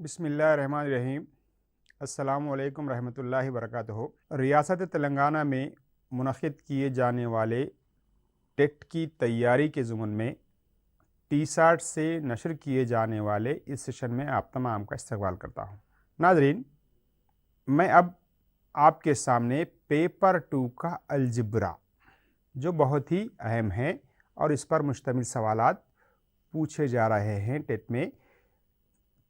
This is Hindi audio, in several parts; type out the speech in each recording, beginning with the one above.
बिस्मिल्लाहिर्रहमानिर्रहीम। अस्सलामुअलैकुम रहमतुल्लाहि वबरकातुहू। रियासत तेलंगाना में मुनक़िद किए जाने वाले टेट की तैयारी के ज़ुमन में टी-साट से नशर किए जाने वाले इस सेशन में आप तमाम का इस्तक़बाल करता हूँ। नाज़रीन, मैं अब आपके सामने पेपर 2 का अलजब्रा, जो बहुत ही अहम है और इस पर मुश्तमिल सवालात पूछे जा रहे हैं टेट में।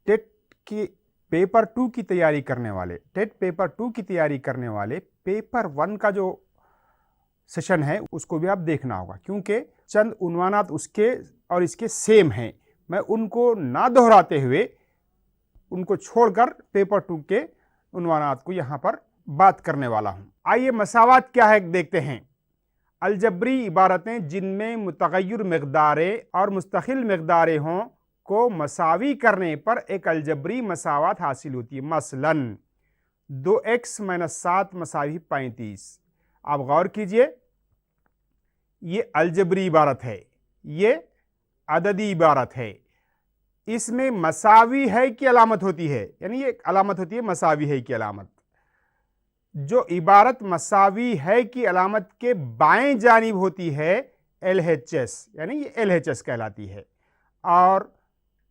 टेट की पेपर 2 की तैयारी करने वाले, टेट पेपर 2 की तैयारी करने वाले पेपर 1 का जो सेशन है उसको भी आप देखना होगा, क्योंकि चंद उन्वानात उसके और इसके सेम हैं। मैं उनको ना दोहराते हुए उनको छोड़कर पेपर 2 के उन्वानात को यहाँ पर बात करने वाला हूँ। आइए मसावात क्या है देखते हैं। अलजबरी इबारतें जिनमें मुतग़य्यर मक़दारें और मुस्तक़िल मक़दारें हों को मसावी करने पर एक अलजबरी मसावत हासिल होती है। मसलन 2x - 7 = 35। आप गौर कीजिए, ये अलजबरी इबारत है, ये अददी इबारत है। इसमें मसावी है की अलामत होती है, यानी ये अलामत होती है मसावी है की अलामत। जो इबारत मसावी है की अलामत के बाएं जानिब होती है LHS, यानी ये LHS कहलाती है। और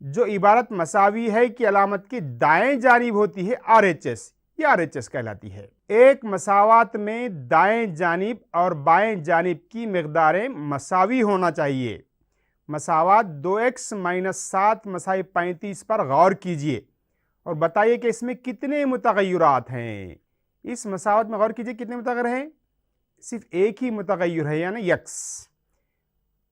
जो इबारत मसावी है की अलामत की दाएं जानिब होती है RHS, ये RHS कहलाती है। एक मसावात में दाएं जानिब और बाएं जानिब की मकदारें मसावी होना चाहिए। मसावात 2x - 7 = 35 पर गौर कीजिए और बताइए कि इसमें कितने मुतग़य्यरात हैं। इस मसावत में गौर कीजिए, कितने मुतग़य्यर हैं? सिर्फ एक ही मुतग़य्यर है, यानी x।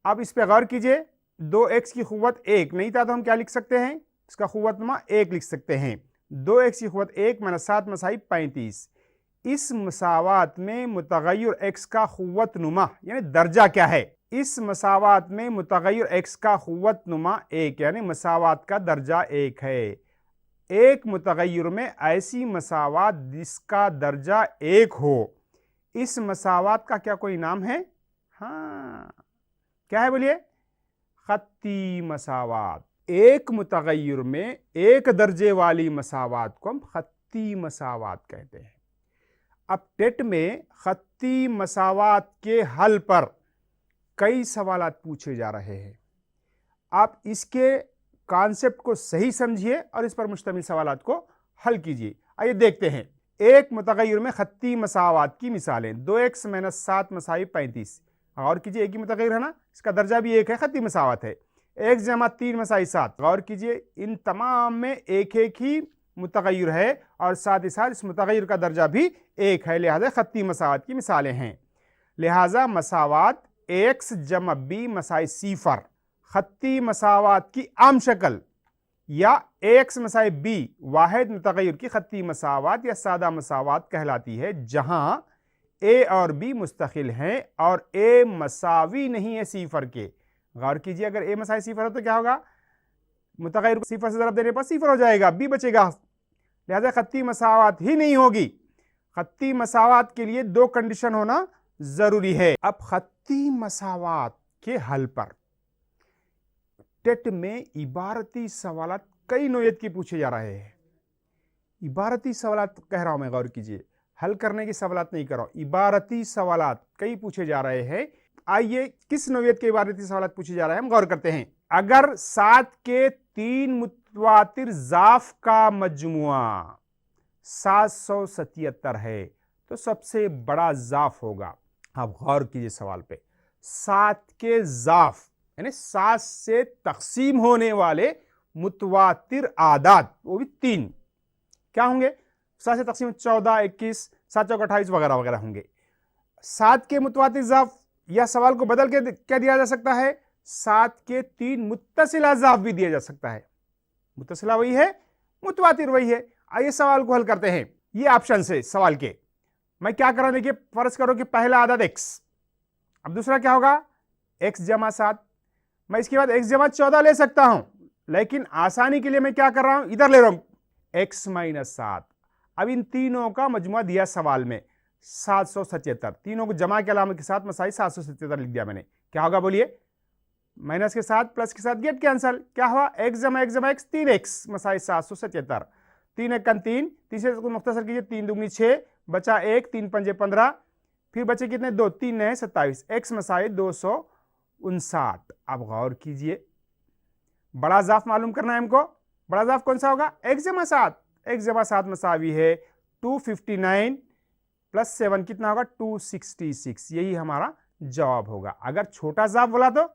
अब इस पर गौर कीजिए, 2x की क़ुव्वत 1 नहीं था तो हम क्या लिख सकते हैं? इसका क़ुव्वतनुमा 1 लिख सकते हैं। 2x की क़ुव्वत 1 - 7 = 35। इस मसावात में मुतग़य्यर x का क़ुव्वतनुमा यानी दर्जा क्या है? इस मसावात में मुतग़य्यर x का क़ुव्वतनुमा 1 यानी मसावात का दर्जा 1 है। एक मुतग़य्यर में ऐसी मसावात जिसका दर्जा 1 हो, इस मसावात का क्या कोई नाम है? हाँ, क्या है बोलिए? ख़त्ती मसावात। एक मुतग़य्यर में एक दर्जे वाली मसावात को हम ख़त्ती मसावात कहते हैं। अब टेट में ख़त्ती मसावात के हल पर कई सवालात पूछे जा रहे हैं। आप इसके कॉन्सेप्ट को सही समझिए और इस पर मुश्तमिल सवालात को हल कीजिए। आइए देखते हैं। एक मुतग़य्यर में ख़त्ती मसावात की मिसालें। 2x - 7 = 35। गौर कीजिए, एक ही मुतग़य्यर है ना, इसका दर्जा भी एक है, ख़त्ती मसावत है। x = 3 = 7। गौर कीजिए, इन तमाम में एक एक ही मुतग़य्यर है और साथ ही साथ इस मुतग़य्यर का दर्जा भी एक है, लिहाजा ख़त्ती मसावत की मिसालें हैं। लिहाजा मसावात ax + b = 0 ख़त्ती मसावात की आम शक्ल, या ax = b वाहिद मुतग़य्यर की ख़त्ती मसावात या सादा मसावात कहलाती है, जहां a और b मुस्तक़िल हैं और a मसावी नहीं है 0 के। गौर कीजिए, अगर a = 0 हो तो क्या होगा? मुतग़य्यर को 0 से ज़रब देने पर 0 हो जाएगा, b बचेगा, लिहाजा ख़त्ती मसावात ही नहीं होगी। ख़त्ती मसावात के लिए 2 कंडीशन होना जरूरी है। अब ख़त्ती मसावात के हल पर टेट में इबारती सवालात कई नौयत के पूछे जा रहे हैं। इबारती सवालात कह रहा हूं मैं, गौर कीजिए, हल करने की सवालात नहीं कर रहा हूं। इबारती सवालात कई पूछे जा रहे हैं। आइए किस नौयत के इबारती सवालात पूछे जा रहे हैं हम गौर करते हैं। अगर 7 के 3 मुतवातिर ज़ाफ का मजमुआ 777 है तो सबसे बड़ा ज़ाफ होगा। आप गौर कीजिए सवाल पे, 7 के ज़ाफ यानी 7 से तकसीम होने वाले मुतवातिर आदाद, वो भी 3 क्या होंगे? 7 से तकसीम 14, 21, 7 चौक 28 वगैरह वगैरह होंगे। 7 के मुतवातिर ज़ाफ, या सवाल को बदल के क्या दिया जा सकता है? 7 के 3 मुत्तसिला ज़ाफ भी दिया जा सकता है। मुत्तसिला वही है, मुतवातिर वही है। आइए सवाल को हल करते हैं। ये ऑप्शन है सवाल के। मैं क्या कर रहा हूं, देखिए, फर्ज करो कि पहला आदद x, अब दूसरा क्या होगा? x = 7। मैं इसके बाद x = 14 ले सकता हूं, लेकिन आसानी के लिए मैं क्या कर रहा हूं, इधर ले रहा हूं x - 7। अब इन तीनों का मजमुआ दिया सवाल में 777, तीनों को जमा के अलामत के साथ मसाई 777 लिख दिया मैंने। क्या होगा बोलिए? माइनस के साथ प्लस के साथ गेट कैंसल, क्या हुआ x जमा x 3x मसाई 777, 3 एक 3, तीसरे को मुख्तसर कीजिए, 3 दूनी 6 बचा 1, 3 पंजे 15, फिर बचे कितने 2, 3 नए 27, x मसाई 259। अब गौर कीजिए, बड़ा ज़ाफ मालूम करना है हमको। बड़ा ज़ाफ कौन सा होगा? x जमा 7 मसावी है 259 प्लस 7 कितना होगा 266, यही हमारा जवाब होगा। अगर छोटा ज़ाफ बोला तो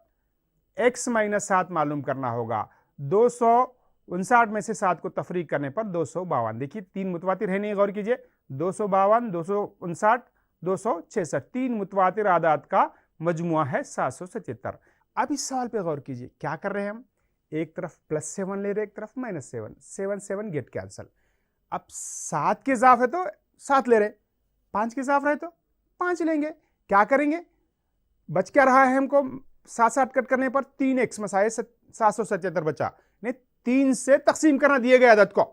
x माइनस 7 मालूम करना होगा। 259 में से 7 को तफरीक करने पर 252। देखिए 3 मुतवातिर है नहीं, गौर कीजिए, 252, 259, 266, 3 मुतवातिर आदात का मजमुआ है 777। अब इस सवाल पे गौर कीजिए, क्या कर रहे हैं हम? एक तरफ +7 ले रहे, एक तरफ -7, 7 7 गेट कैंसल। अब 7 के इजाफ है तो 7 ले रहे, 5 के इजाफ रहे तो 5 लेंगे। क्या करेंगे? बच क्या रहा है हमको? 7 कट करने पर 3x मसाए 777 बचा, नहीं 3 से तकसीम करना, दिए गए अदद को,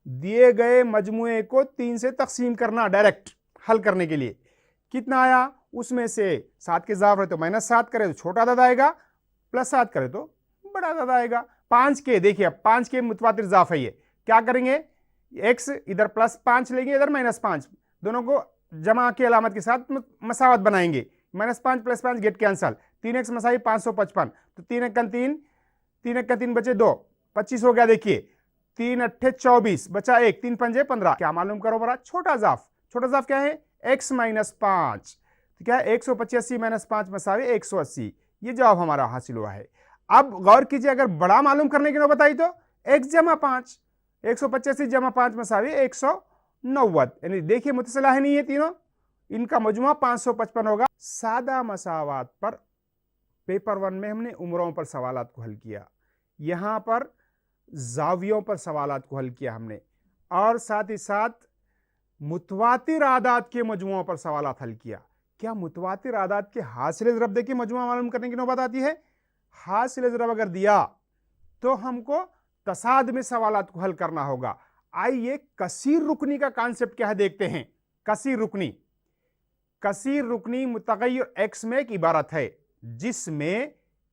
दिए गए मजमुए को 3 से तकसीम करना डायरेक्ट हल करने के लिए। कितना आया? उसमें से 7 के इजाफ रहे तो -7 करे तो छोटा अदद आएगा, +7 करे तो बड़ा अदद आएगा। 5 के, देखिए 5 के मुतवातिर इजाफ है ये, क्या करेंगे? x इधर +5 लेंगे, इधर -5, दोनों को जमा की अलामत के साथ मसावत बनाएंगे। -5 + 5 गेट कैंसल, 3x मसाई 555, तो 3 एक 3, 3 एक 3 बचे 2, 25 हो गया। देखिए 3 अट्ठे 24 बचा 1, 3 पंजे 15। क्या मालूम करो बड़ा? छोटा ज़ाफ। छोटा ज़ाफ क्या है? x - 5, तो क्या है 185 - 5 मसावी 180, ये जवाब हमारा हासिल हुआ है। अब गौर कीजिए, अगर बड़ा मालूम करने की नौबत आई तो x जमा 5, 185 जमा 5 मसावी 190, यानी देखिए मुतसिला है नहीं ये तीनों, इनका मजमुआ 555 होगा। सादा मसावात पर पेपर 1 में हमने उम्रों पर सवालात को हल किया, यहां पर जावियों पर सवालात को हल किया हमने, और साथ ही साथ मुतवातिर आदात के मजमुओं पर सवालात हल किया। क्या मुतवातिर आदात के हासिल ज़रब के मजमुआ मालूम करने की नौबत आती है? हासिल ज़रब अगर दिया तो हमको तसाद में सवालात को हल करना होगा। आइए कसीर रुकनी का कॉन्सेप्ट क्या है देखते हैं। कसीर रुकनी मुतगय्यर x में एक इबारत है जिसमें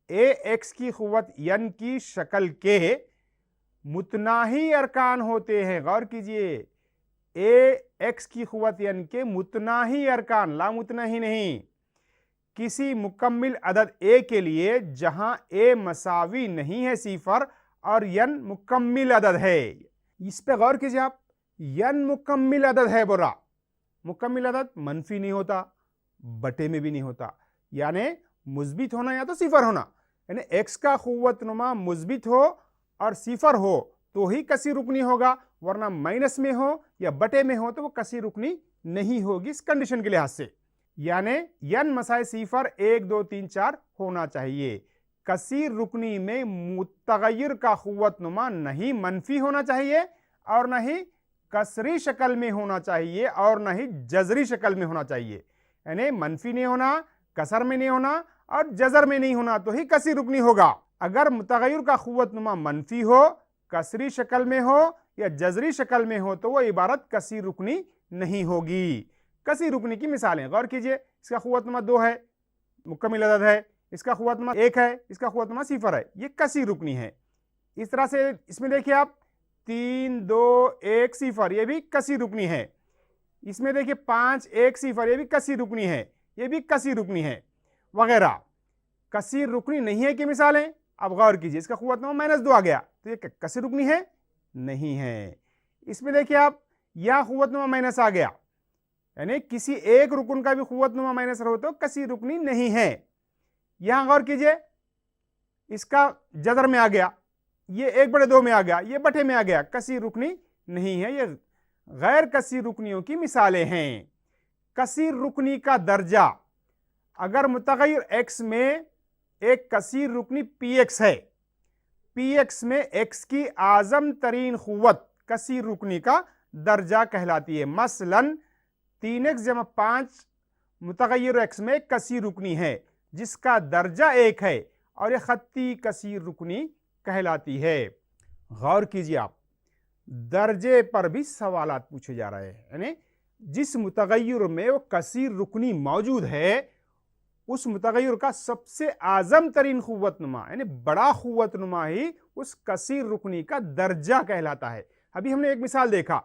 ax की क़ुव्वत n की शक्ल के मुतनाही अरकान होते हैं। गौर कीजिए, ax की क़ुव्वत n के मुतनाही अरकान, ला मुतनाही नहीं, किसी मुकम्मिल अदद a के लिए जहां a मसावी नहीं है 0 और n मुकम्मिल अदद है। इस पे गौर कीजिए आप, n मुकम्मिल अदद है बोला। मुकम्मिल अदद मनफी नहीं होता, बटे में भी नहीं होता, यानी मुस्बित होना या तो 0 होना, यानी x का क़ुव्वत नुमा मुस्बित हो और 0 हो तो ही कसीर रुकनी होगा, वरना माइनस में हो या बटे में हो तो वो कसीर रुकनी नहीं होगी इस कंडीशन के लिहाज से। यानी n मसाए 0 1 2 3 4 होना चाहिए। कसीर रुकनी में मुतगय्यर का क़ुव्वत नुमा नहीं मनफी होना चाहिए और नहीं कसरी शक्ल में होना चाहिए और नहीं जजरी शक्ल में होना चाहिए, यानी मनफी नहीं होना, कसर में नहीं होना और जजर में नहीं होना तो ही कसीर रुकनी होगा। अगर मुतगय्यर का क़ुव्वत नुमा मनफी हो, कसरी शक्ल में हो या जजरी शक्ल में हो तो वो इबारत कसीर रुकनी नहीं होगी। कसीर रुकनी की मिसालें गौर कीजिए, इसका क़ुव्वत नुमा 2 है, मुकम्मिल अदद है, इसका क़ुव्वत नुमा 1 है, इसका क़ुव्वत नुमा 0 है, ये कसीर रुकनी है। इस तरह से इसमें देखिए आप 3 2 1 0, ये भी कसीर रुकनी है। इसमें देखिए 5 1 0, ये भी कसीर रुकनी है, ये भी कसीर रुकनी है वगैरह। कसीर रुकनी नहीं है कि मिसालें। अब गौर कीजिए, इसका क़ुव्वत नुमा -2 आ गया तो ये कसीर रुकनी है? नहीं है। इसमें देखिए आप, यह क़ुव्वत नुमा माइनस आ गया, यानी किसी एक रुकन का भी क़ुव्वत नुमा माइनस हो तो कसीर रुकनी नहीं है। यहां गौर कीजिए, इसका जदर में आ गया, ये 1/2 में आ गया, ये बटे में आ गया, कसीर रुकनी नहीं है। ये गैर कसीर रुकनियों की मिसालें हैं। कसीर रुकनी का दर्जा, अगर मुतगय्यर x में एक कसीर रुकनी px है, px में x की आज़म तरीन क़ुव्वत कसीर रुकनी का दर्जा कहलाती है। मसलन 3x जमा 5 मुतगय्यर x में कसीर रुकनी है जिसका दर्जा 1 है और यह खत्ती कसीर रुकनी कहलाती है। गौर कीजिए आप, दर्जे पर भी सवालात पूछे जा रहे हैं, यानी जिस मुतगय्यर में वो कसीर रुकनी मौजूद है उस मुतगय्यर का सबसे आज़म तरीन क़ुव्वतनुमा यानी बड़ा क़ुव्वतनुमा ही उस कसीर रुकनी का दर्जा कहलाता है। अभी हमने एक मिसाल देखा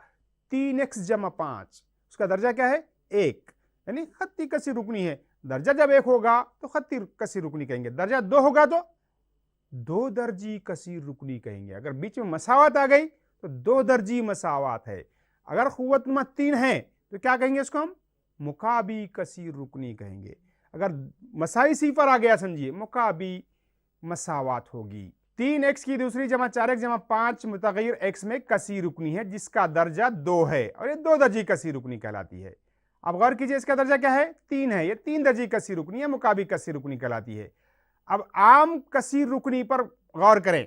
3x जमा 5, उसका दर्जा क्या है 1, यानी खत्ती कसीर रुकनी है। दर्जा जब 1 होगा तो खत्ती कसीर रुकनी कहेंगे, दर्जा 2 होगा तो 2 दर्जी कसीर रुकनी कहेंगे। अगर बीच में मसावत आ गई तो 2 दर्जी मसावत है। अगर क़ुव्वतनुमा 3 है तो क्या कहेंगे, इसको हम मुकाबी कसीर रुकनी कहेंगे। अगर मसाई सिफर आ गया समझिए मुकाबी मसावत होगी। 3x की दूसरी जमा 4x जमा 5 मुतगय्यर x में कसीर रुकनी है जिसका दर्जा 2 है और ये 2 दर्जी कसीर रुकनी कहलाती है। अब गौर कीजिए इसका दर्जा क्या है 3 है, ये 3 दर्जी कसीर रुकनी है, मुकाबी कसीर रुकनी कहलाती है। अब आम कसीर रुकनी पर गौर करें,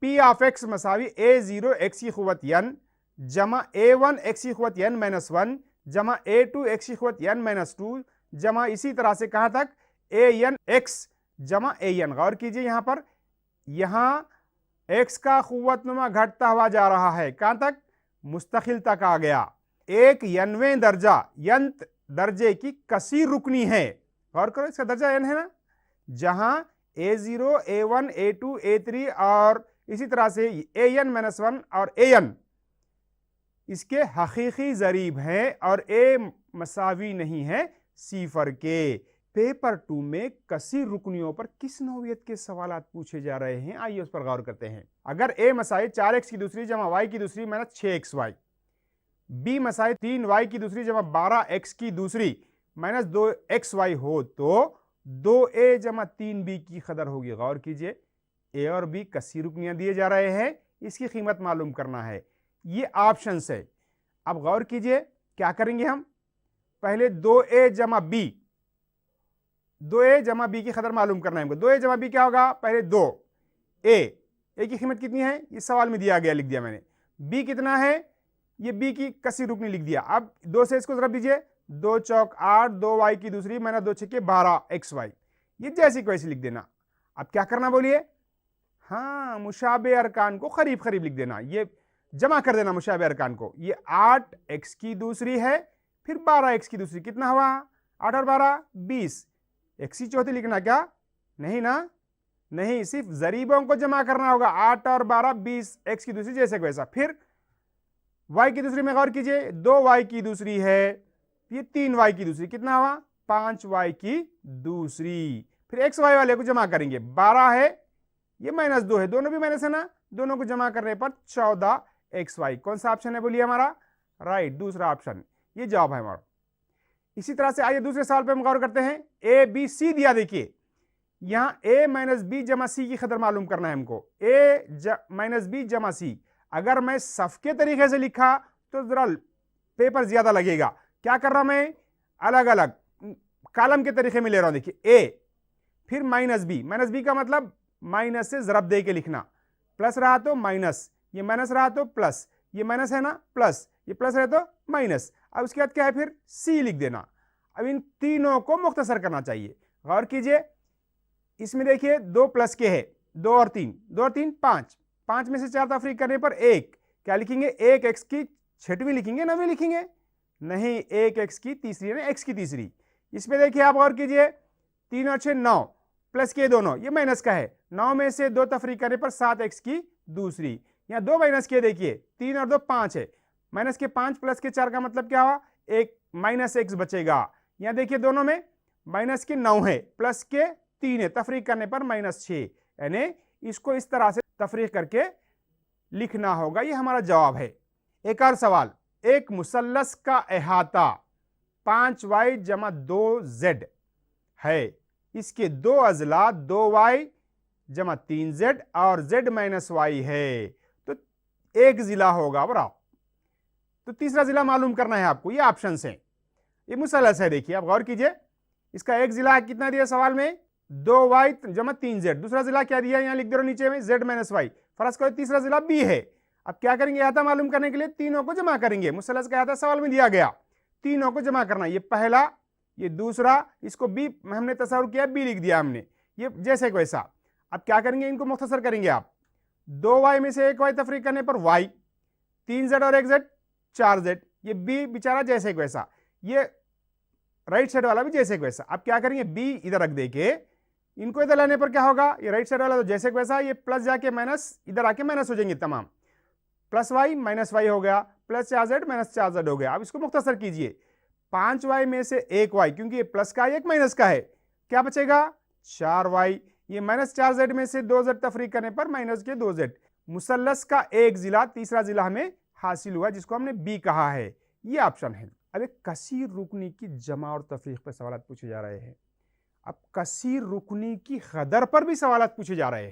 P of x मसावी a0 x की क़ुव्वत n जमा a1 x की क़ुव्वत n माइनस 1 जमा a2 x की क़ुव्वत n माइनस 2 जमा इसी तरह से कहां तक an x जमा an। गौर कीजिए यहां पर, यहां x का क़ुव्वतनुमा घटता हुआ जा रहा है, कहां तक मुस्तकिल तक आ गया। एक यनवें दर्जा यंत दर्जे की कसीर रुकनी है। गौर करो इसका दर्जा n है ना, जहां a0 a1 a2 a3 और इसी तरह से an-1 और an इसके हकीकी ज़रीब हैं और a मसावी नहीं है सिफर के। पेपर 2 में कसीर रुकनियों पर किस नौइयत के सवालात पूछे जा रहे हैं, आइए उस पर गौर करते हैं। अगर a मसाई 4x की दूसरी जमा y की दूसरी minus 6xy, b Masai 3y की दूसरी जमा 12x की दूसरी माइनस 2xy हो तो 2a जमा 3b की कदर होगी। गौर कीजिए a और b कसीर रुकनियां दिए जा रहे हैं, इसकी कीमत मालूम करना है, ये ऑप्शन है। अब गौर कीजिए क्या करेंगे हम, पहले 2a जमा b, 2a जमा b की कदर मालूम करना है हमको। 2a जमा b क्या होगा, पहले 2a की कीमत कितनी है, इस सवाल में दिया गया, लिख दिया मैंने। b कितना है, ये b की कसीर रुकनी लिख दिया। अब 2 से इसको जरा दीजिए, 2 चौक 8, 2y की दूसरी मैंने 2 छक्के 12xy, ये जैसी को ऐसी लिख देना। अब क्या करना बोलिए, हाँ मुशाबे अरकान को करीब करीब लिख देना, ये जमा कर देना मुशाबे अरकान को। ये 8x की दूसरी है, फिर 12x की दूसरी, कितना हुआ 8 और 12 20, x की चौथी लिखना क्या, नहीं ना, नहीं, सिर्फ जरीबों को जमा करना होगा। 8 और 12 20, x की दूसरी जैसे को वैसा। फिर y की दूसरी में गौर कीजिए, 2y की दूसरी है, ये 3y की दूसरी, कितना हुआ 5y की दूसरी। फिर xy वाले को जमा करेंगे, 12 है, ये माइनस 2 है, दोनों भी माइनस है ना, दोनों को जमा करने पर 14xy। कौन सा ऑप्शन है बोलिए हमारा, राइट, दूसरा ऑप्शन, ये जवाब है हमारा। इसी तरह से आइए दूसरे सवाल पे हम गौर करते हैं। a b c दिया, देखिए यहां a माइनस बी जमा सी की कदर मालूम करना है हमको। a माइनस बी जमा सी, अगर मैं सफ के तरीके से लिखा तो जरा पेपर ज्यादा लगेगा। क्या कर रहा मैं, अलग अलग कॉलम के तरीके में ले रहा हूं। देखिए a फिर माइनस बी का मतलब माइनस से जरब दे के लिखना, प्लस रहा तो माइनस, ये माइनस रहा तो प्लस, ये माइनस है ना प्लस, ये प्लस रहे तो माइनस। अब उसके बाद क्या है, फिर सी लिख देना। अब इन तीनों को मुख्तसर करना चाहिए। गौर कीजिए इसमें देखिए 2 प्लस के है, 2 और 3 5, 5 में से 4 तफरीक करने पर 1, क्या लिखेंगे, 1x की छठवीं लिखेंगे, 9वीं लिखेंगे, नहीं 1x की तीसरी है ना, x की तीसरी। इसमें देखिए आप गौर कीजिए 3 और 6 9, प्लस के दोनों, ये माइनस का है, 9 में से 2 तफरीक करने पर 7x की दूसरी। यहाँ 2 माइनस के देखिए, 3 और 2 5 है, माइनस के 5 प्लस के 4 का मतलब क्या हुआ, एक माइनस x बचेगा। यहाँ देखिए दोनों में माइनस के 9 है, प्लस के 3 है, तफरीक करने पर -6, यानी इसको इस तरह से तफरीक करके लिखना होगा। ये हमारा जवाब है। एक और सवाल, एक मुसल्लस का अहाता 5y जमा 2z है, इसके 2 अजला 2y जमा 3z और z माइनस y है, तो एक जिला होगा बराबर। तो तीसरा जिला मालूम करना है आपको, ये ऑप्शन है, ये मुसल्लस है। देखिए आप गौर कीजिए, इसका एक जिला कितना दिया सवाल में, 2y जमा 3z, दूसरा जिला क्या दिया, यहां लिख दे रहा नीचे में z माइनस y। फर्ज करो तीसरा जिला b है। अब क्या करेंगे, अहाता मालूम करने के लिए तीनों को जमा करेंगे। मुसल्लस का अहाता सवाल में दिया गया, तीनों को जमा करना, ये पहला, ये दूसरा, इसको b हमने तस्वीर किया, b लिख दिया हमने, ये जैसे को वैसा। अब क्या करेंगे, इनको मुख्तसर करेंगे आप, 2y में से 1y तफरीक करने पर y, 3z और 1z 4z, ये b बेचारा जैसे को वैसा। ये राइट साइड वाला भी जैसे कि वैसा। अब क्या करेंगे, बी इधर रख दे के इनको इधर लाने पर क्या होगा, ये राइट साइड वाला तो जैसे कि वैसा, ये प्लस जाके माइनस इधर आके माइनस हो जाएंगे तमाम, प्लस वाई माइनस वाई हो गया, प्लस 4z माइनस 4z हो गया। अब इसको मुख्तसर कीजिए, 5y में से 1y, क्योंकि ये प्लस का है एक माइनस का है, क्या बचेगा 4y। ये माइनस 4z में से 2z तफरीक करने पर माइनस के 2z। मुसल्लस का एक जिला तीसरा जिला हमें हासिल हुआ, जिसको हमने बी कहा है, ये ऑप्शन है। अब एक कसीर रुकनी की जमा और तफरीक पर सवाल पूछे जा रहे हैं। अब कसीर रुकनी की कदर पर भी सवाल पूछे जा रहे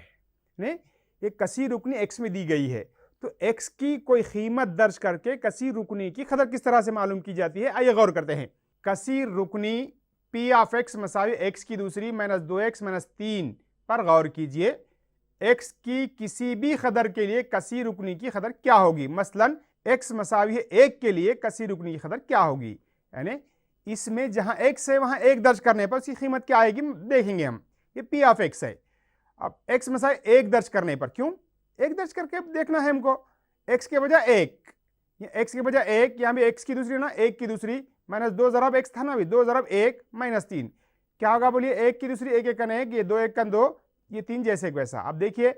हैं। एक कसीर रुकनी एक्स में दी गई है, तो एक्स की कोई कीमत दर्ज करके कसीर रुकनी की कदर किस तरह से मालूम की जाती है, आइए गौर करते हैं। कसीर रुकनी पी ऑफ एक्स मसावी एक्स की दूसरी माइनस 2x माइनस 3 पर गौर कीजिए। एक्स की किसी भी कदर के लिए कसीर रुकनी की कदर क्या होगी, मसलन एक्स मसावी है 1 के लिए कसीर रुकनी की कदर क्या होगी, यानी इसमें जहां x है वहां 1 दर्ज करने पर उसकी कीमत क्या आएगी देखेंगे हम। ये पी ऑफ एक्स है। अब x मसावी 1 दर्ज करने पर, क्यों 1 दर्ज करके देखना है हमको, x के बजाय 1, x के बजाय 1, यहां भी x की दूसरी ना 1 की दूसरी माइनस 2 ज़रब x था ना, भी 2 ज़रब 1 माइनस 3 क्या होगा बोलिए, 1 की दूसरी 1 1 1, ये 2 1 2, ये 3 जैसे वैसा। अब देखिए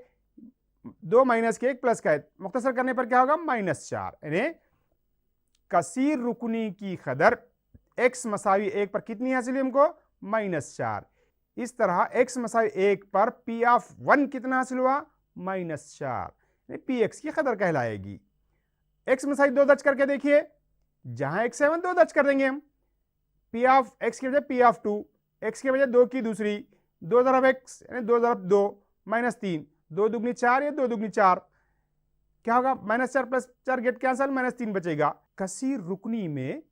2 माइनस के 1 प्लस का है, मुख्तसर करने पर क्या होगा माइनस 4। यानी कसीर रुकनी की कदर x मसावी 1 पर कितनी हासिल हुई हमको, माइनस 4। इस तरह x मसावी 1 पर p ऑफ 1 कितना हासिल हुआ, माइनस 4, पी एक्स की कदर कहलाएगी। x मसावी 2 दर्ज करके देखिए, जहां x है वहां 2 दर्ज कर देंगे हम। p ऑफ x के बजाय p ऑफ 2, x के बजाय 2 की दूसरी 2 ज़रब x यानी 2 ज़रब 2 माइनस 3, 2 दुगनी 4 या 2 दुगनी 4, क्या होगा minus 4 plus 4 get cancel, minus 3 बचेगा। कसीर रुकनी में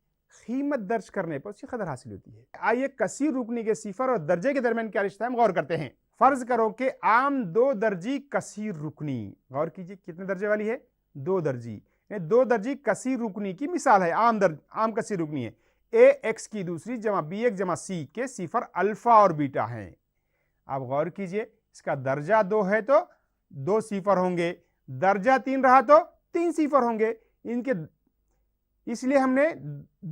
कीमत दर्ज करने पर उसकी कदर हासिल होती है। आइए कसीर रुकनी के सिफर और दर्जे के दरमियान क्या रिश्ता है हम गौर करते हैं। फर्ज करो कि आम 2 दर्जी कसीर रुकनी, गौर कीजिए कितने दर्जे वाली है, 2 दर्जी, 2 दर्जी कसीर रुकनी की मिसाल है। आम कसीर रुकनी है, ए एक्स की दूसरी जमा बी एक्स जमा सी के सिफर अल्फा और बीटा हैं। अब गौर कीजिए, इसका दर्जा 2 है तो 2 सिफर होंगे, दर्जा 3 रहा तो 3 सिफर होंगे इनके, इसलिए हमने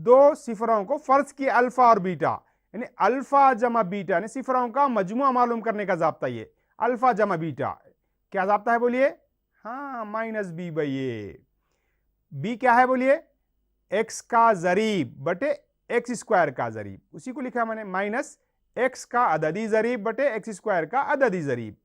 2 सिफरों को फर्ज किया अल्फा और बीटा, यानी अल्फा जमा बीटा, यानी सिफरों का मजमुआ मालूम करने का जाब्ता, ये अल्फा जमा बीटा क्या जाब्ता है बोलिए, हाँ minus B by A. B क्या है बोलिए, एक्स का जरीब बटे एक्स स्क्वायर का जरीब, उसी को लिखा मैंने, माइनस एक्स का अददी जरीब बटे एक्स स्क्वायर का अददी जरीब।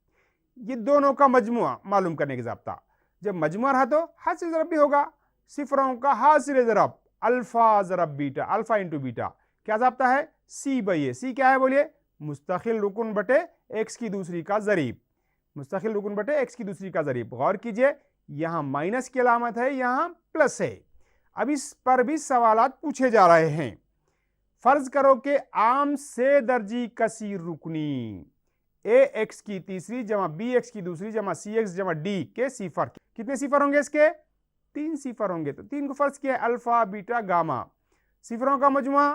ये दोनों का मजमुआ मालूम करने का जाब्ता। जब मजमुआ रहा तो हासिल जरब भी होगा, सिफरों का हासिल जरब अल्फा जरब बीटा, अल्फा इंटू बीटा क्या जाब्ता है, सी बाई ए। सी क्या है बोलिए, मुस्तकिल रुकन बटे एक्स की दूसरी का जरीब, मुस्तकिल रुकन बटे एक्स की दूसरी का जरीब। गौर कीजिए यहां माइनस की अलामत है, यहां प्लस है। अब इस पर भी सवालात पूछे जा रहे हैं। फर्ज करो कि आम से दर्जी कसीर रुकनी ए एक्स की तीसरी जमा बी एक्स की दूसरी जमा सी एक्स जमा डी के सिफर, कितने सिफर होंगे इसके, 3 सिफर होंगे। तो 3 को फर्ज किया अल्फा बीटा गामा, सिफरों का मजमुआ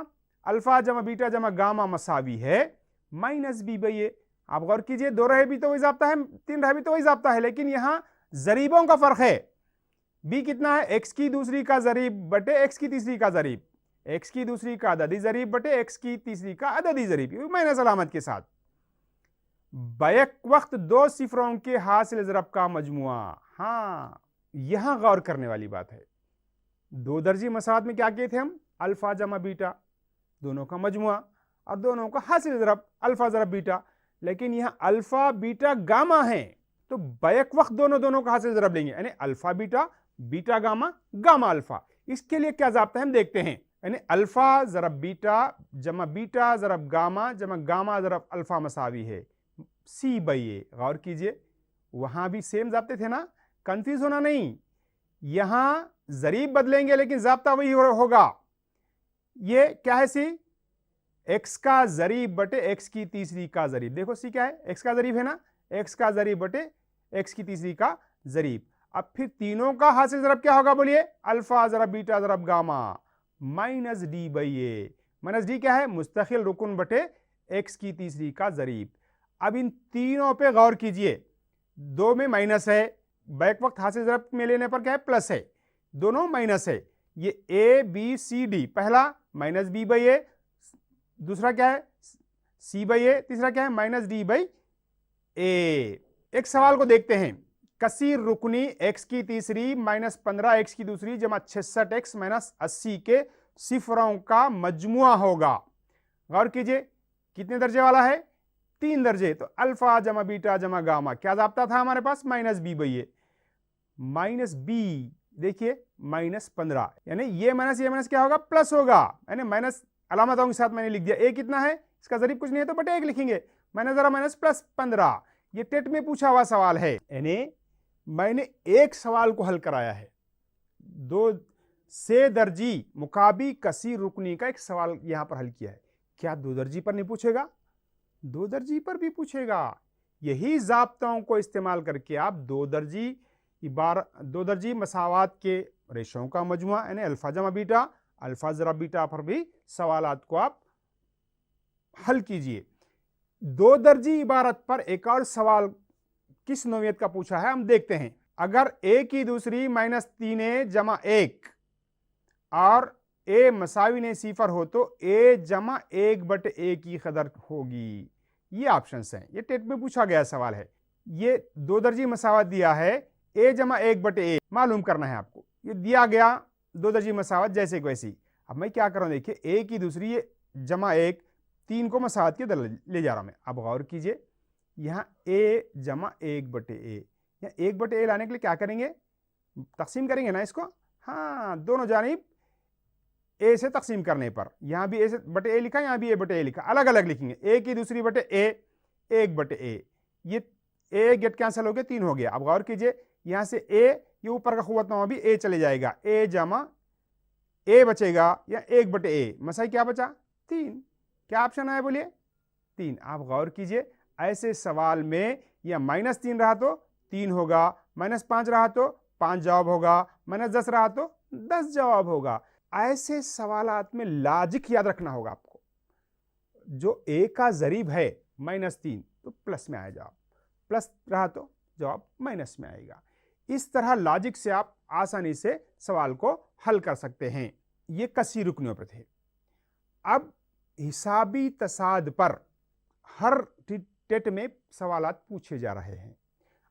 अल्फा जमा बीटा जमा गामा मसावी है माइनस बी बाई ए। आप गौर कीजिए 2 रहे भी तो वही जाब्ता है, 3 रहे भी तो वही जाब्ता है, लेकिन यहां जरीबों का फर्क है। बी कितना है, एक्स की दूसरी का जरीब बटे एक्स की तीसरी का जरीब, एक्स की दूसरी का अददी जरीब बटे एक्स की तीसरी का अददी जरीब, माइनस अलामत के साथ। बैक वक्त 2 सिफरों के हासिल जरब का मजमुआ, हाँ यहां गौर करने वाली बात है। 2 दर्जी मसावत में क्या किए थे हम, अल्फा जमा बीटा, दोनों का मजमुआ और दोनों का हासिल जरब अल्फा जरब बीटा, लेकिन यहां अल्फा बीटा गामा है तो बैक वक्त दोनों का हासिल जरब लेंगे, यानी alpha beta beta gamma gamma alpha. इसके लिए क्या जाब्ता है हम देखते हैं, यानी अल्फा जरब बीटा जरब गामा जमा गामा जरब अल्फा मसावी है सी बाई ए। गौर कीजिए वहां भी सेम जाब्ते थे ना, कंफ्यूज होना नहीं, यहां जरीब बदलेंगे लेकिन जाब्ता वही होगा। ये क्या है, सी एक्स का जरीब बटे एक्स की तीसरी का जरीब, देखो सी क्या है, एक्स का जरीब है ना, एक्स का जरीब बटे एक्स की तीसरी का जरीब। अब फिर तीनों का हासिल जरब क्या होगा बोलिए, अल्फा जरब बीटा जरब gamma minus D by a. Minus D क्या है, मुस्तकिल रुकन बटे एक्स की तीसरी का जरीब। अब इन तीनों पे गौर कीजिए, 2 में माइनस है, बैक वक्त हासिल जरब में लेने पर क्या है प्लस है, दोनों माइनस है। ये ए बी सी डी, पहला माइनस बी बाई ए, दूसरा क्या है सी बाई ए, तीसरा क्या है माइनस डी बाई ए। एक सवाल को देखते हैं, कसीर रुकनी x की तीसरी माइनस 15x की दूसरी जमा 66x माइनस 80 के सिफरों का मजमुआ होगा। गौर कीजिए कितने दर्जे वाला है, 3 दर्जे। तो अल्फा जमा बीटा जमा गामा क्या जाब्ता था हमारे पास, minus B by a. Minus b देखिए माइनस 15, यानी ये माइनस क्या होगा, प्लस होगा, यानी माइनस अलामतों के साथ मैंने लिख दिया। ए कितना है, इसका जरीब कुछ नहीं है तो बटे 1 लिखेंगे, माइनस जरा माइनस प्लस 15। ये टेट में पूछा हुआ सवाल है, यानी मैंने एक सवाल को हल कराया है। 2 से दर्जी मुकाबी कसीर रुकनी का एक सवाल यहां पर हल किया है। क्या 2 दर्जी पर नहीं पूछेगा, 2 दर्जी पर भी पूछेगा। यही जाब्तों को इस्तेमाल करके आप 2 दर्जी मसावात के रेशों का मजमुआ यानी अल्फा जमा बीटा, अल्फा जरा बीटा पर भी सवालात को आप हल कीजिए। 2 दर्जी इबारत पर एक और सवाल किस नौयत का पूछा है हम देखते हैं। अगर a की दूसरी माइनस 3a जमा 1 और a मसावी ने सिफर हो तो a जमा 1/a की कदर होगी। ये ऑप्शंस हैं, ये टेट में पूछा गया सवाल है। ये 2 दर्जी मसावत दिया है, a जमा 1/a मालूम करना है आपको। ये दिया गया 2 दर्जी मसावत जैसे वैसी। अब मैं क्या कर रहा हूं, देखिए a की दूसरी जमा 1, 3 को मसावत के दर ले जा रहा हूं मैं। अब गौर कीजिए यहाँ a जमा 1/a, यहाँ 1/a लाने के लिए क्या करेंगे, तकसीम करेंगे ना इसको। हाँ, दोनों जानिब a से तकसीम करने पर, यहाँ भी a से बटे a लिखा, यहाँ भी a/a लिखा, अलग अलग लिखेंगे। a की दूसरी बटे a, 1/a, ये a गेट कैंसिल हो गया, 3 हो गया। अब गौर कीजिए यहाँ से a, ये ऊपर का खुवतनामा भी a चले जाएगा, a जमा a बचेगा या 1/a, मसाई क्या बचा 3। क्या ऑप्शन आया बोलिए 3। आप गौर कीजिए ऐसे सवाल में या -3 रहा तो 3 होगा, -5 रहा तो 5 जवाब होगा, -10 रहा तो 10 जवाब होगा। ऐसे सवालात में लॉजिक याद रखना होगा आपको। जो a का जरीब है -3 तो प्लस में आया जवाब, प्लस रहा तो जवाब माइनस में आएगा। इस तरह लॉजिक से आप आसानी से सवाल को हल कर सकते हैं। ये कसीर रुकनियों पर थे। अब हिसाबी तसाद पर हर टेट में सवालात पूछे जा रहे हैं।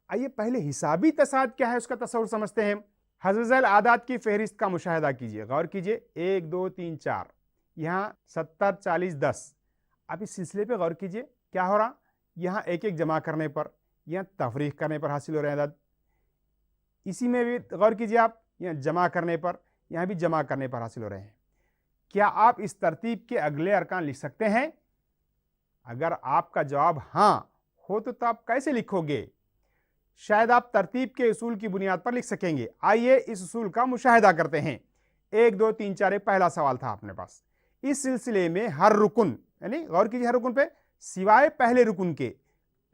आइए पहले हिसाबी तसाद क्या है उसका तस्वुर समझते हैं। हज़ल आदात की फहरिस्त का मुशाहिदा कीजिए। गौर कीजिए 1 2 3 4, यहाँ 70 40 10। अब इस सिलसिले पे गौर कीजिए क्या हो रहा, यहाँ एक एक जमा करने पर, यहाँ तफरीक करने पर हासिल हो रहे हैं अदद। इसी में भी गौर कीजिए आप, यहाँ जमा करने पर, यहाँ भी जमा करने पर हासिल हो रहे हैं। क्या आप इस तरतीब के अगले अरकान लिख सकते हैं? अगर आपका जवाब हाँ हो तो आप कैसे लिखोगे? शायद आप तरतीब के उसूल की बुनियाद पर लिख सकेंगे। आइए इस उसूल का मुशाहिदा करते हैं। 1 2 3 4 एक पहला सवाल था अपने पास। इस सिलसिले में हर रुकुन, यानी गौर कीजिए हर रुकुन पे सिवाय पहले रुकुन के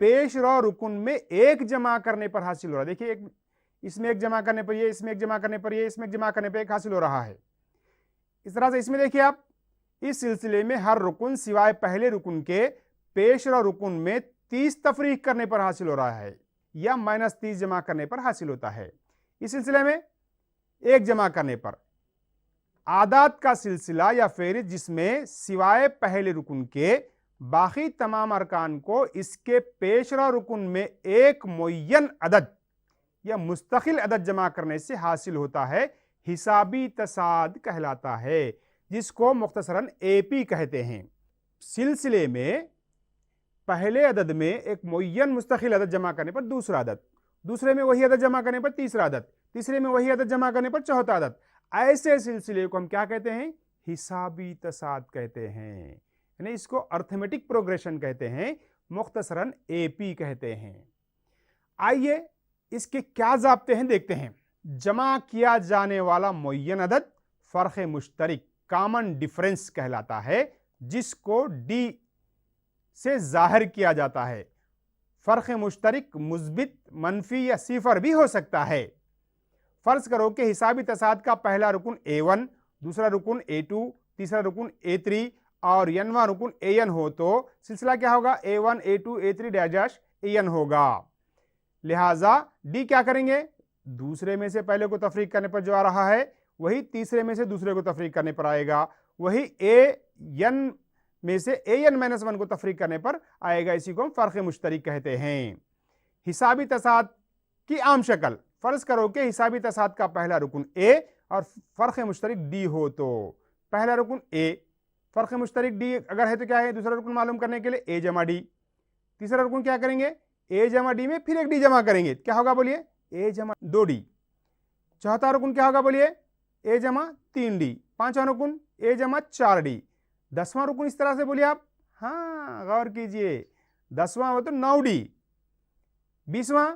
पेश रो रुकुन में 1 जमा करने पर हासिल हो रहा है। देखिए एक इसमें 1 जमा करने पर ये, इसमें 1 जमा करने पर ये, इसमें 1 जमा करने पर 1 हासिल हो रहा है। इस तरह से इसमें देखिए आप, इस सिलसिले में हर रुकुन सिवाय पहले रुकुन के पेश रो रुकुन में 30 तफरीक करने पर हासिल हो रहा है या -30 जमा करने पर हासिल होता है। इस सिलसिले में 1 जमा करने पर आदात का सिलसिला या फेरिस्त जिसमें सिवाय पहले रुकुन के बाकी तमाम अरकान को इसके पेशरा रुकुन में एक मुय्यन अदद या मुस्तकिल अदद जमा करने से हासिल होता है, हिसाबी तसाद कहलाता है, जिसको मुख्तसरन AP कहते हैं। सिलसिले में पहले अदद में एक मुय्यन मुस्तकिल अदद जमा करने पर दूसरा अदद, दूसरे में वही अदद जमा करने पर तीसरा अदद, तीसरे में वही अदद जमा करने पर चौथा अदद, ऐसे सिलसिले को हम क्या कहते हैं? हिसाबी तसाद कहते हैं, यानी इसको अर्थमेटिक प्रोग्रेशन कहते हैं, मुख्तसरन AP कहते हैं। आइए इसके क्या ज़ाब्ते हैं देखते हैं। जमा किया जाने वाला मुय्यन अदद फ़र्क़ मुश्तरिक कॉमन डिफरेंस कहलाता है, जिसको D से जाहिर किया जाता है। फ़र्क़ मुश्तरिक मुस्बित, मनफी या सिफर भी हो सकता है। फर्ज करो कि हिसाबी तसाद का पहला रुकुन A1, दूसरा रुकुन A2, तीसरा रुकुन A3 और n वां रुकुन AN हो तो सिलसिला क्या होगा? A1 A2 A3 dash AN होगा। लिहाजा D क्या करेंगे? दूसरे में से पहले को तफरीक करने पर जो आ रहा है वही तीसरे में से दूसरे को तफरीक करने पर आएगा, वही AN में से an-1 को तफरीक करने पर आएगा। इसी को हम फ़र्क़ मुश्तरक कहते हैं। हिसाबी तसाद की आम शक्ल, फर्ज करो कि हिसाबी तसाद का पहला रुकन ए और फ़र्क़ मुश्तरक डी हो, तो पहला रुकन ए, फ़र्क़ मुश्तरक डी अगर है तो क्या है, दूसरा रुकन मालूम करने के लिए ए जमा डी, तीसरा रुकन क्या करेंगे, ए जमा डी में फिर एक डी जमा करेंगे, क्या होगा बोलिए, ए जमा 2d। चौथा रुकन क्या होगा बोलिए, ए जमा 3d। पांचवा रुकन ए जमा 4d। 10वां रुकन इस तरह से बोलिए आप, हाँ गौर कीजिए, 10वां हो तो 9d। 20वां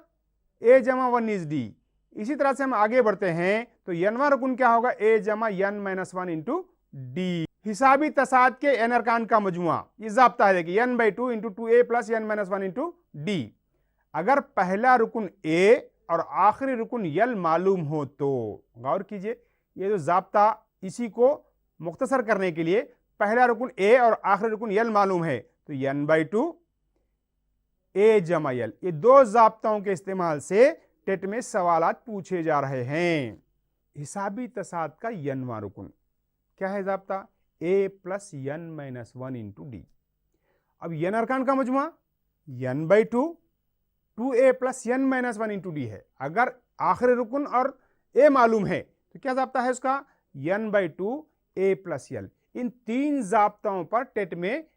ए जमा 1d। इसी तरह से हम आगे बढ़ते हैं तो n वां रुकन क्या होगा, ए जमा n-1 इंटू डी। हिसाबी तसाद के n अरकान का मजमुआ, ये ज़ाब्ता है देखिए, n/2 into 2a plus n-1 into D. अगर पहला रुकन ए और आखिरी रुकन यल मालूम हो तो, गौर कीजिए ये जो ज़ाब्ता, इसी को मुख्तसर करने के लिए पहला रुकन ए और आखिरी रुकन यल मालूम है तो n/2 ए जमा यल। ये दो ज़ाब्ताओं के इस्तेमाल से टेट में सवालात पूछे जा रहे हैं। हिसाबी तसाद का n-वां रुकन क्या है ज़ाब्ता, ए प्लस n-1 इंटू डी। अब n अरकान का मजमुआ n/2 2a plus n-1 into D है। अगर आखिरी रुकन और ए मालूम है तो क्या ज़ाब्ता है उसका, n/2 a प्लस यल। इन तीन ज़ाब्ताओं पर टेट में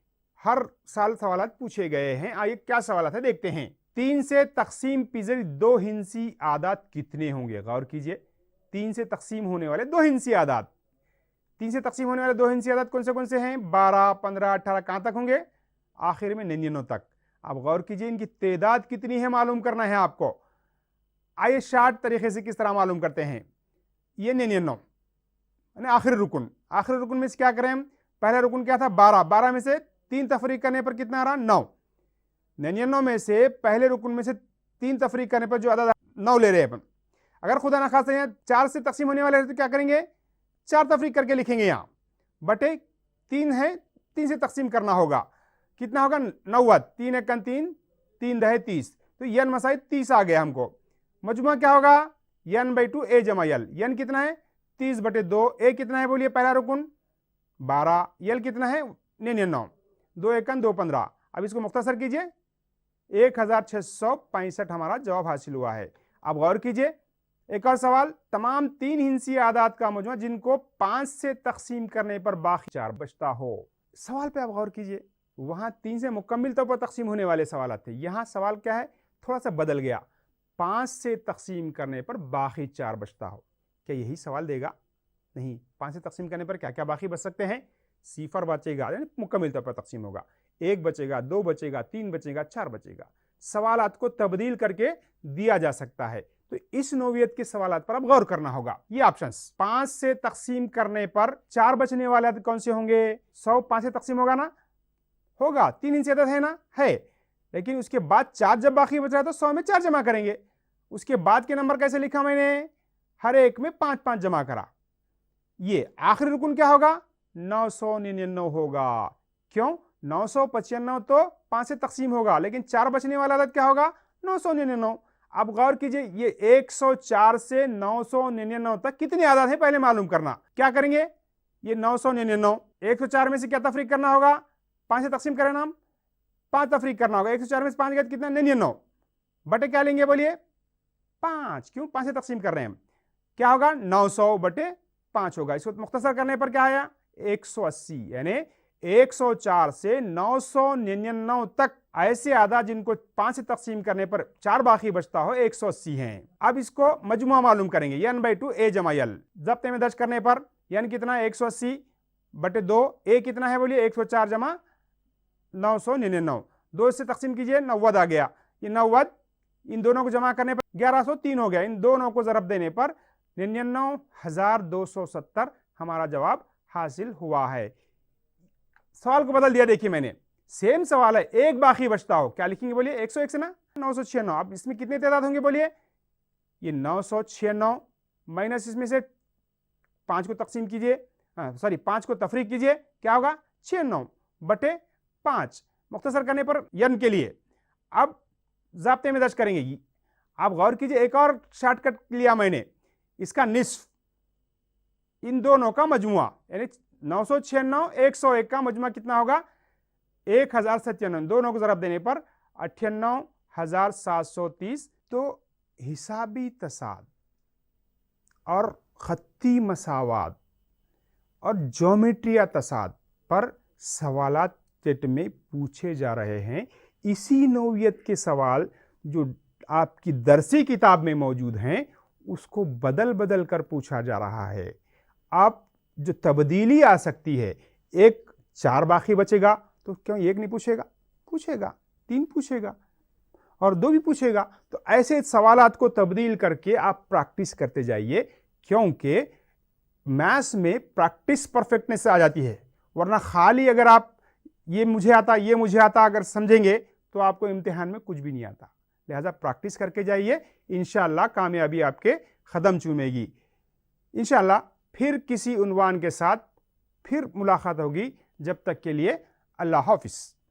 हर साल सवालात पूछे गए हैं। आइए क्या सवालात है देखते हैं। 3 से तकसीम पिजरी 2 हिंसी आदात कितने होंगे, गौर कीजिए, 3 से तकसीम होने वाले 2 हिंसी आदात, 3 से तकसीम होने वाले 2 हिंसी आदात कौन से हैं, 12, 15, 18, कहां तक होंगे, आखिर में 99 तक। अब गौर कीजिए इनकी तादाद कितनी है मालूम करना है आपको। आइए शार्ट तरीके से किस तरह मालूम करते हैं। ये 99 आखिरी रुकन में से क्या करें हम, पहला रुकन क्या था 12, 12 में से 3 तफरीक करने पर कितना आ रहा, 9। 99 में से पहले रुकन में से 3 तफरीक करने पर जो अदद 9 ले रहे हैं अपन। अगर खुदा ना खासा यहाँ 4 से तकसीम होने वाले हैं तो क्या करेंगे, 4 तफरीक करके लिखेंगे, यहाँ बटे 3 है, 3 से तकसीम करना होगा, कितना होगा 90, 3 एकन 3, 3 दहे 30, तो n मसाई 30 आ गया हमको। मजमुआ क्या होगा, n/2 ए जमा यल। n कितना है 30/2, ए कितना है बोलिए, पहला रुकन 12, यल कितना है 99, 2 एकन 2 15। अब इसको मुख्तसर कीजिए, 1665 हमारा जवाब हासिल हुआ है। अब गौर कीजिए एक और सवाल, तमाम 3 हिंसी आदात का मजमुआ जिनको 5 से तकसीम करने पर बाकी 4 बचता हो। सवाल पे आप गौर कीजिए, वहां 3 से मुकम्मिल तौर पर तकसीम होने वाले सवाल थे, यहां सवाल क्या है, थोड़ा सा बदल गया, 5 से तकसीम करने पर बाकी 4 बचता हो। क्या यही सवाल देगा, नहीं, 5 से तकसीम करने पर क्या क्या बाकी बच सकते हैं, सिफर बचेगा यानी मुकम्मिल तौर पर तकसीम होगा, 1 बचेगा, 2 बचेगा, 3 बचेगा, 4 बचेगा। सवालात को तब्दील करके दिया जा सकता है, तो इस नोवियत के सवालात पर अब गौर करना होगा। ये ऑप्शंस 5 से तकसीम करने पर 4 बचने वाले कौन से होंगे, 100 5 से तकसीम होगा ना, होगा, 3 हिस्से है ना, है, लेकिन उसके बाद 4 जब बाकी बच रहा है तो 100 में 4 जमा करेंगे। उसके बाद के नंबर कैसे लिखा मैंने, हर एक में 5-5 जमा करा। ये आखिरी रुकन क्या होगा, 999 होगा। क्यों, 995 तो 5 से तकसीम होगा, लेकिन 4 बचने वाला अदद क्या होगा, 999। अब गौर कीजिए ये 104 से 999 तक कितने आदात है पहले मालूम करना। क्या करेंगे, ये 999, 104 में से क्या तफरीक करना होगा, 5 से तकसीम करें ना हम, 5 तफरीक करना होगा, 104 में से 5 गया कितना 99, बटे क्या लेंगे बोलिए 5, क्यों 5 से तकसीम कर रहे हैं हम, क्या होगा 900 बटे 5 होगा। इसको मुख्तसर करने पर क्या आया 180, यानी 104 से 999 तक ऐसे आदाद जिनको 5 से तकसीम करने पर 4 बाकी बचता हो 180 हैं। अब इसको मजमुआ मालूम करेंगे, n/2 ए जमा यल। ज़ब्ते में दर्ज करने पर n कितना है 180 बटे 2, ए कितना है बोलिए 104 जमा 999, 2 से तकसीम कीजिए 90 आ गया, ये 90 इन दोनों को जमा करने पर 1103 हो गया, इन दोनों को ज़रब देने पर 99,270 हमारा जवाब हासिल हुआ है। सवाल को बदल दिया, देखिए मैंने, सेम सवाल है, एक बाकी बचता हो, क्या लिखेंगे बोलिए 101 से ना 996। अब इसमें कितने तादाद होंगे बोलिए, ये 996 माइनस इसमें से 5 को तकसीम कीजिए, 5 को तफरीक कीजिए, क्या होगा 96 बटे 5, मुख्तसर करने पर यन के लिए। अब ज़ाब्ते में दर्ज करेंगे। आप गौर कीजिए एक और शॉर्टकट लिया मैंने, इसका निस्फ, इन दोनों का मजमुआ यानी 996 101 का मजमुआ कितना होगा 1097, दोनों को ज़रब देने पर 98,730। तो हिसाबी तसाद और खत्ती मसावात और ज्योमेट्रिया तसाद पर सवालात टेट में पूछे जा रहे हैं। इसी नौइयत के सवाल जो आपकी दरसी किताब में मौजूद हैं उसको बदल बदल कर पूछा जा रहा है। आप जो तब्दीली आ सकती है, एक 4 बाकी बचेगा तो क्यों एक नहीं पूछेगा, पूछेगा, 3 पूछेगा और 2 भी पूछेगा। तो ऐसे सवालात को तब्दील करके आप प्रैक्टिस करते जाइए, क्योंकि मैथ्स में प्रैक्टिस परफेक्टनेस से आ जाती है। वरना खाली अगर आप ये मुझे आता अगर समझेंगे तो आपको इम्तिहान में कुछ भी नहीं आता। लिहाजा प्रैक्टिस करके जाइए, इंशाअल्लाह कामयाबी आपके कदम चूमेगी। इंशाअल्लाह फिर किसी उन्वान के साथ फिर मुलाकात होगी। जब तक के लिए अल्लाह हाफिज़।